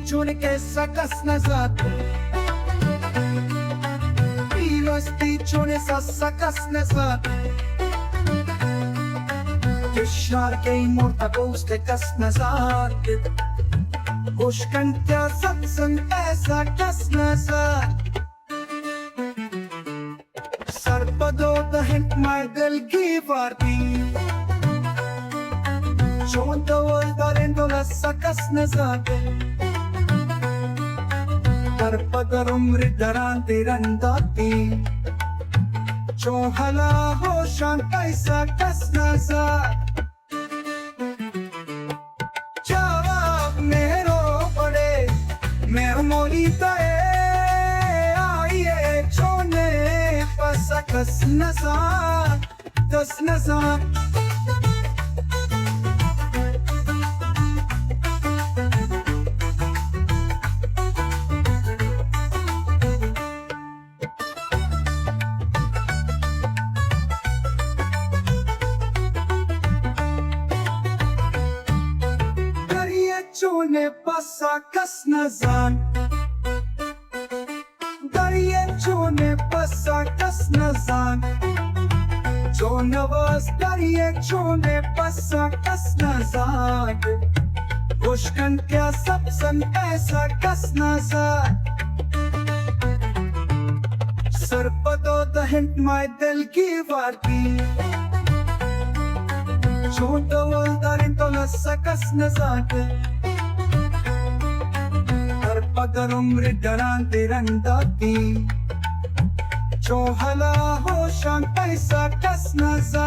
चुन के सकस नजर Pilosti çone sakkas nesa Şarkey morta goste kas nazar Hoşkantya satsang esa kas nazar Sarpado da hint my dil ki varti Chonda wal darendola sakas nazar Darpadarum ridaranti randati Chohala hoshan kaisa kas nazar Jawab mero pade Mer molita Aiye chone pasa kas nazar Das nazar Çone pasa kas nazar Dariye çone pasa kas nazar Çonavaz dariye çone pasa kas nazar Hoşkan kya sapsan esa kas nazar Sarpado da hint my dil ki varti Çonavaz darindola sakas nazar Padarum ridaranti randati Chohala hoshan kaisa kas nazar